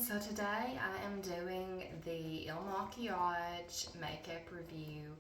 So today I am doing the Makiage makeup review.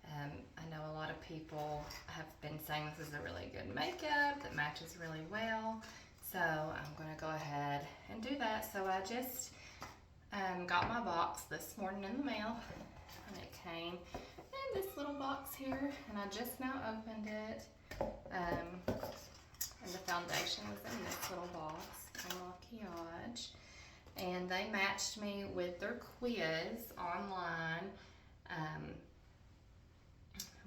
I know a lot of people have been saying this is a really good makeup that matches really well. So I'm going to go ahead and do that. So I just got my box this morning in the mail, and it came in this little box here, and I just now opened it. And the foundation was in this little box, Makiage. And they matched me with their quiz online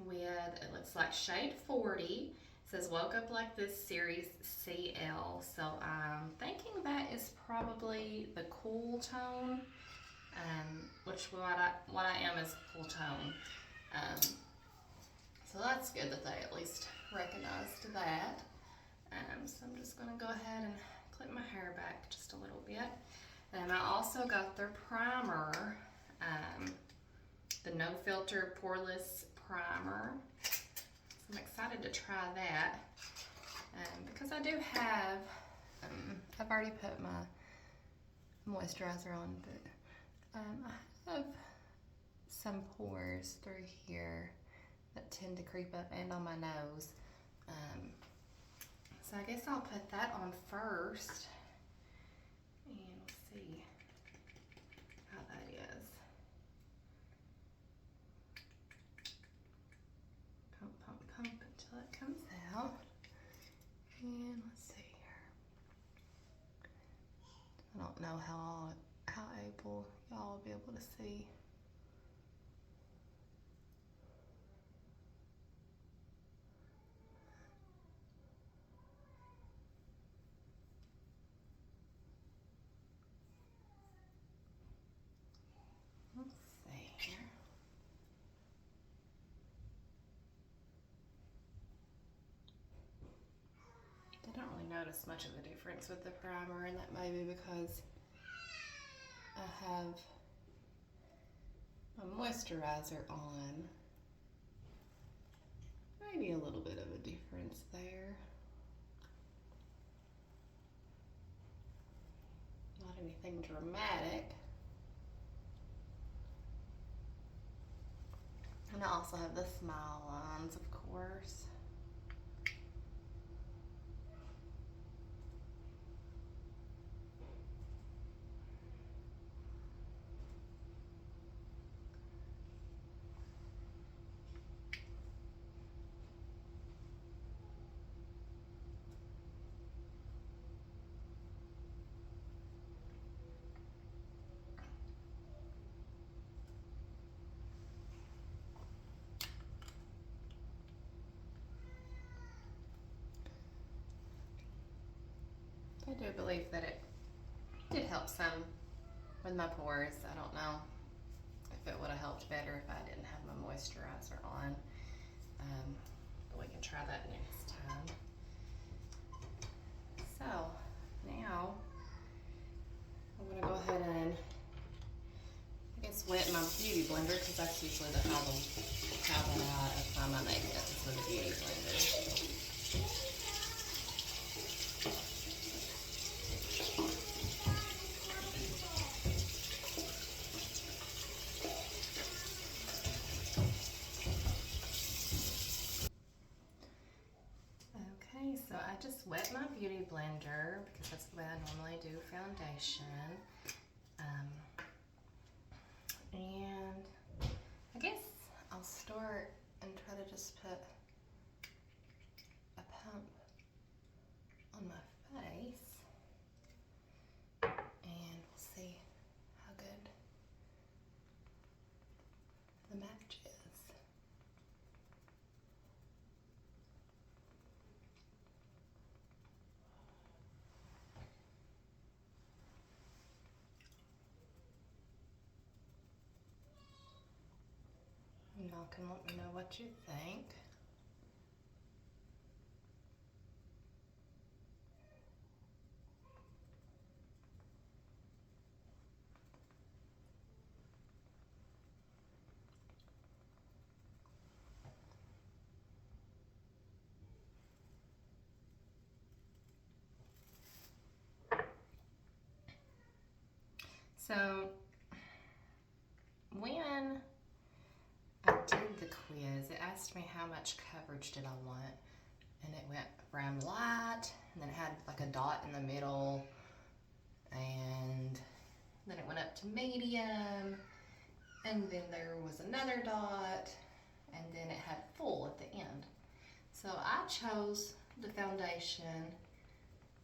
with, it looks like shade 40. It says, woke up like this series CL. So I'm thinking that is probably the cool tone, which what I am is cool tone. So that's good that they at least recognized that. So I'm just going to go ahead and clip my hair back just a little bit. And I also got their primer, the No Filter Poreless Primer. So I'm excited to try that because I do have, I've already put my moisturizer on, but I have some pores through here that tend to creep up and on my nose. So I guess I'll put that on first. And we'll see how that is. Pump, pump, pump until it comes out. And let's see here. I don't know how able y'all will be able to see. Let's see here. I don't really notice much of a difference with the primer, and that may be because I have a moisturizer on. Maybe a little bit of a difference there. Not anything dramatic. And I also have the smile lines, of course. I do believe that it did help some with my pores. I don't know if it would have helped better if I didn't have my moisturizer on. But we can try that next time. So now I'm gonna go ahead and wet my beauty blender, because that's usually how I apply my makeup, is with a beauty blender. So I just wet my beauty blender because that's the way I normally do foundation. And I guess I'll start and try to just put a pump on my face, and we'll see how good the match is. Y'all can let me know what you think. So when I did the quiz, it asked me how much coverage did I want, and it went from light, and then it had like a dot in the middle, and then it went up to medium, and then there was another dot, and then it had full at the end. So I chose the foundation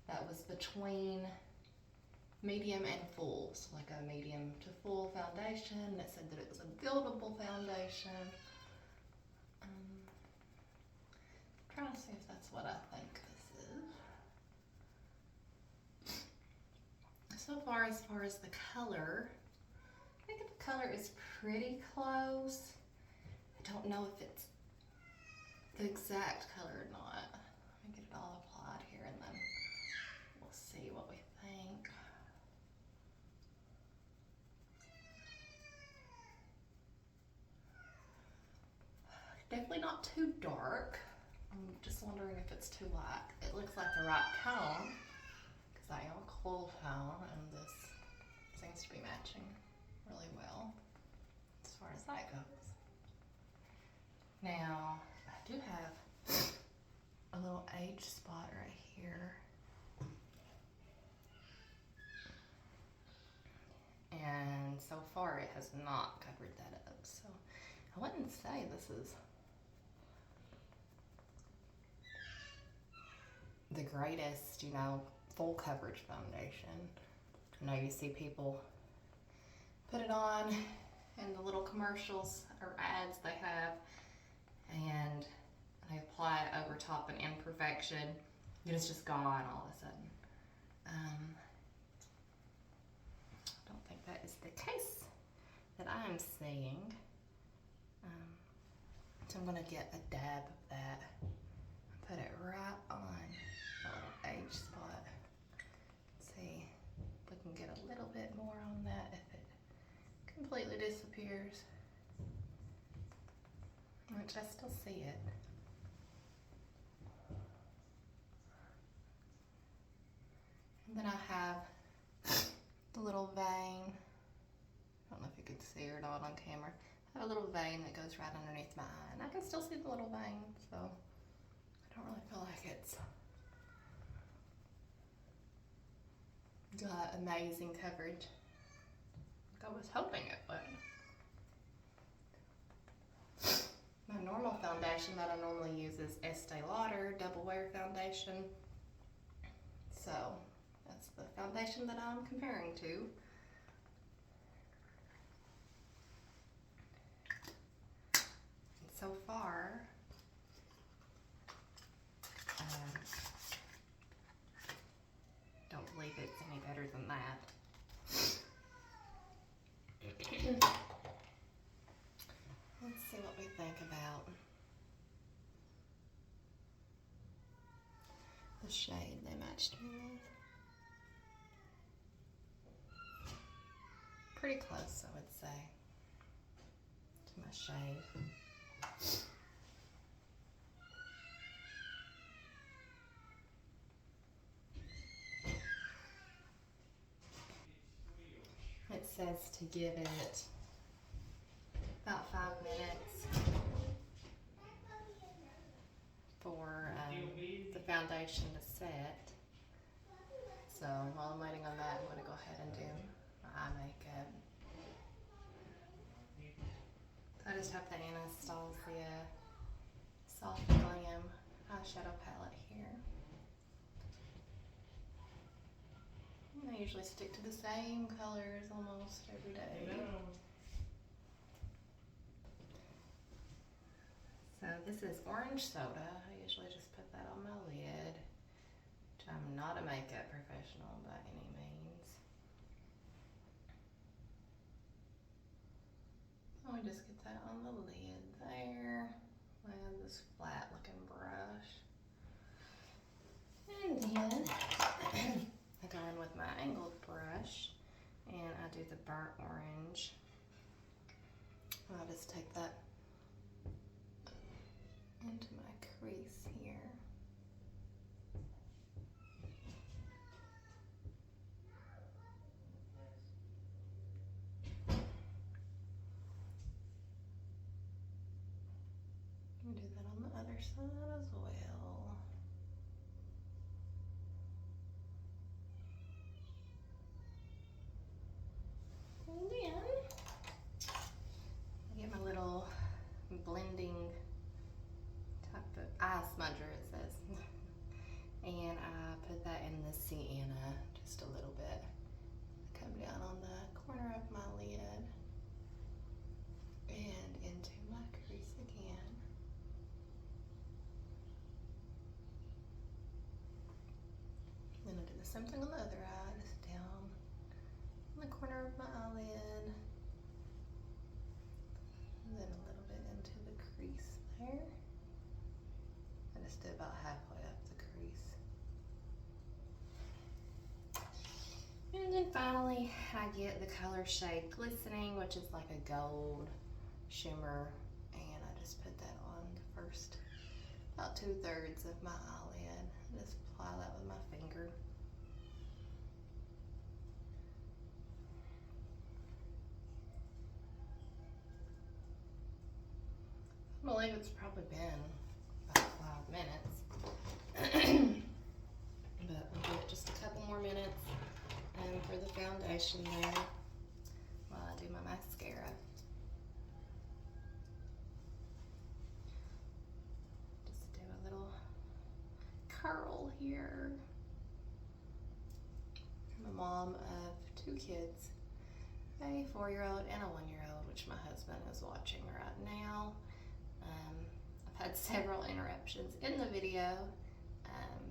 that was between medium and full, so like a medium to full foundation. It said that it was a buildable foundation. Trying to see if that's what I think this is. So far as the color, I think the color is pretty close. I don't know if it's the exact color or not. Let me get it all applied here and then we'll see what we think. Definitely not too dark. I'm just wondering if it's too light. It looks like the right tone because I am a cool tone, and this seems to be matching really well as far as that goes. Now, I do have a little age spot right here. And so far it has not covered that up. So I wouldn't say this is the greatest, you know, full coverage foundation. I know you see people put it on in the little commercials or ads they have, and they apply it over top an imperfection, and it's just gone all of a sudden. I don't think that is the case that I'm seeing. So I'm gonna get a dab of that and put it right on the little age spot. See if we can get a little bit more on that if it completely disappears, which I still see it. And then I have the little vein. I don't know if you can see it or not on camera. I have a little vein that goes right underneath my eye, and I can still see the little vein, so I don't really feel like it's got amazing coverage like I was hoping it would. My normal foundation that I normally use is Estee Lauder Double Wear Foundation. So that's the foundation that I'm comparing to. So far, don't believe it's any better than that. Let's see what we think about the shade they matched me with. Pretty close, I would say, to my shade. It says to give it about 5 minutes for the foundation to set. So while I'm waiting on that, I'm going to go ahead and do my eye makeup. So I just have the Anastasia Soft Glam eyeshadow palette here. And I usually stick to the same colors almost every day. So this is orange soda. I usually just put that on my lid. I'm not a makeup professional by any means. So we just get that on the lid there. I have this flat looking brush. And then I go in with my angled brush and I do the burnt orange. I'll just take that into my crease here. side as well. And then I get my little blending type of eye smudger, it says. And I put that in the sienna just a little bit. Come down on the corner of my lid and into my crease again. Then I do the same thing on the other eye, just down in the corner of my eyelid. And then a little bit into the crease there. I just did about halfway up the crease. And then finally, I get the color shade Glistening, which is like a gold shimmer, and I just put that on the first, about 2/3 of my eyelid. Just apply that with my finger. I believe it's probably been about 5 minutes, but we'll give it just a couple more minutes for the foundation there while I do my mascara. Just do a little curl here. I'm a mom of 2 kids, a 4-year-old and a 1-year-old, which my husband is watching right now. I've had several interruptions in the video,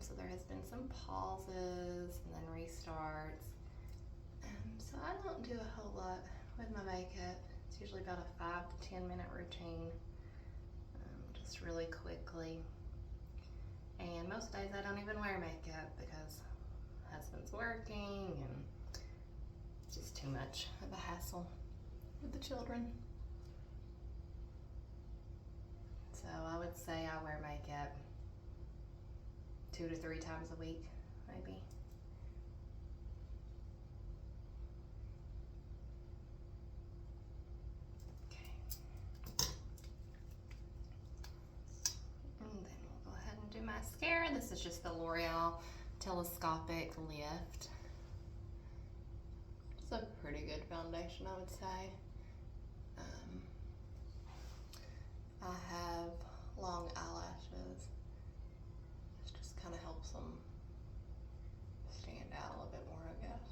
so there has been some pauses and then restarts. So I don't do a whole lot with my makeup. It's usually about a 5 to 10 minute routine, just really quickly. And most days I don't even wear makeup because my husband's working and it's just too much of a hassle with the children. So I would say I wear makeup 2 to 3 times a week, maybe. Okay. And then we'll go ahead and do mascara. This is just the L'Oreal Telescopic Lift. It's a pretty good foundation, I would say. I have long eyelashes. This just kind of helps them stand out a little bit more, I guess.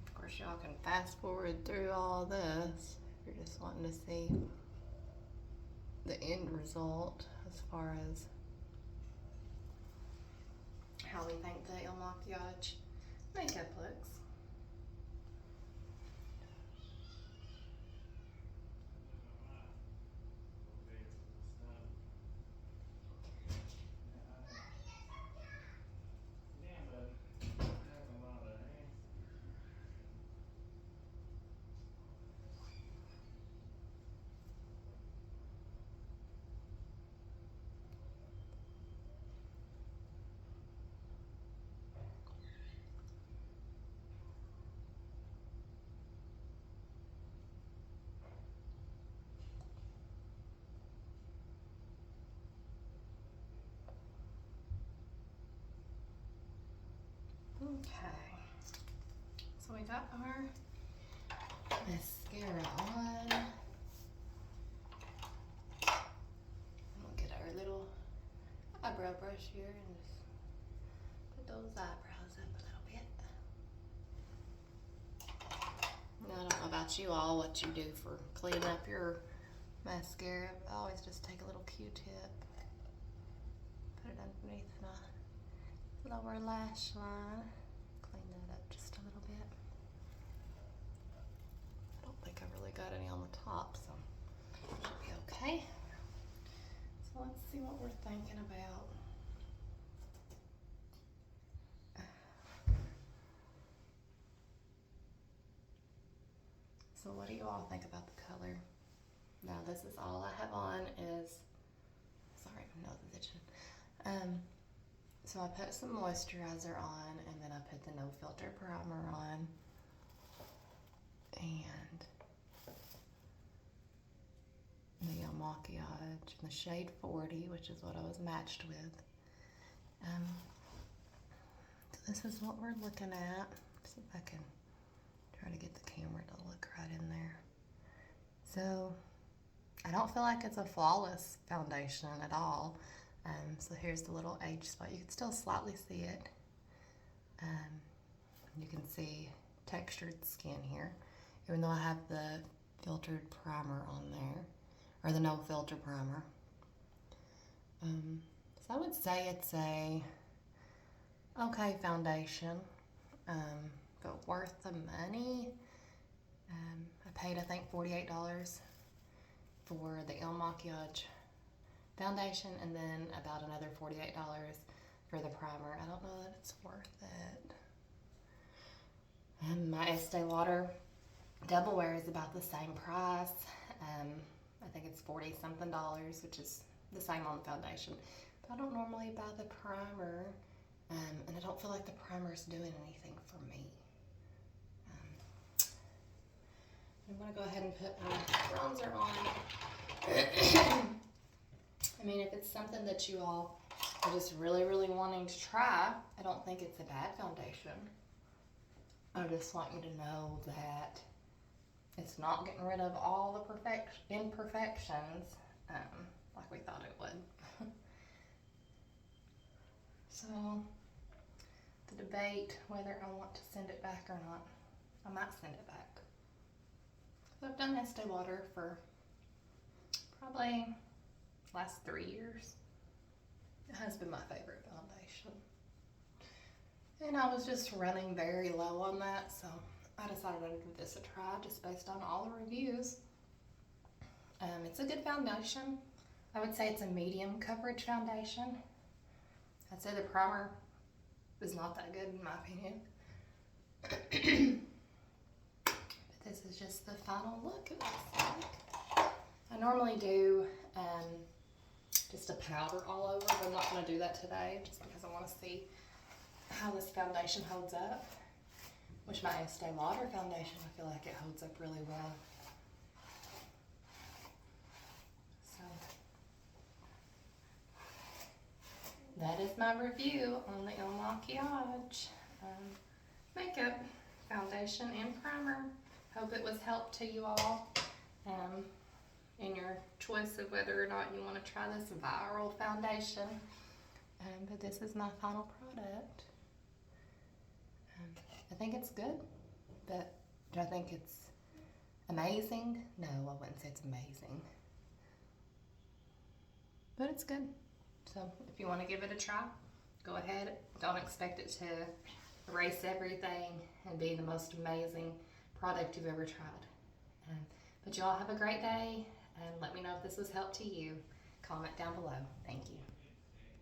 Of course, y'all can fast forward through all this if you're just wanting to see the end result as far as how we think the Makiage makeup looks. Okay, so we got our mascara on. We'll get our little eyebrow brush here and just put those eyebrows up a little bit. Now, I don't know about you all, what you do for cleaning up your mascara. I always just take a little Q-tip, put it underneath my lower lash line, clean that up just a little bit. I've really got any on the top, so should be okay. So let's see what we're thinking about. So what do you all think about the color? Now this is all I have on is, sorry, my nose is itching. So I put some moisturizer on, and then I put the No Filter primer on, and the Makiage in the shade 40, which is what I was matched with. So this is what we're looking at. See if I can try to get the camera to look right in there. So I don't feel like it's a flawless foundation at all. So here's the little age spot. You can still slightly see it. You can see textured skin here, even though I have the filtered primer on there, or the no filter primer. So I would say it's a okay foundation, but worth the money. I paid, I think, $48 for the Il Makiage foundation, and then about another $48 for the primer. I don't know that it's worth it. And my Estee Lauder Double Wear is about the same price. I think it's $40 something, which is the same on the foundation. But I don't normally buy the primer, and I don't feel like the primer is doing anything for me. I'm gonna go ahead and put my bronzer on. I mean, if it's something that you all are just really, really wanting to try, I don't think it's a bad foundation. I just want you to know that it's not getting rid of all the imperfections like we thought it would. So, the debate whether I want to send it back or not, I might send it back. So I've done Estee Lauder for probably last 3 years. It has been my favorite foundation. And I was just running very low on that, so I decided I'd give this a try just based on all the reviews. It's a good foundation. I would say it's a medium coverage foundation. I'd say the primer is not that good in my opinion. But this is just the final look, it looks like. I normally do just a powder all over, but I'm not going to do that today just because I want to see how this foundation holds up. Which my Estee Lauder foundation, I feel like it holds up really well. So that is my review on the Il Makiage makeup foundation and primer. Hope it was help to you all in your choice of whether or not you want to try this viral foundation. But this is my final product. I think it's good, but do I think it's amazing? No, I wouldn't say it's amazing. But it's good. So if you want to give it a try, go ahead. Don't expect it to erase everything and be the most amazing product you've ever tried. But you all have a great day, and let me know if this was help to you. Comment down below.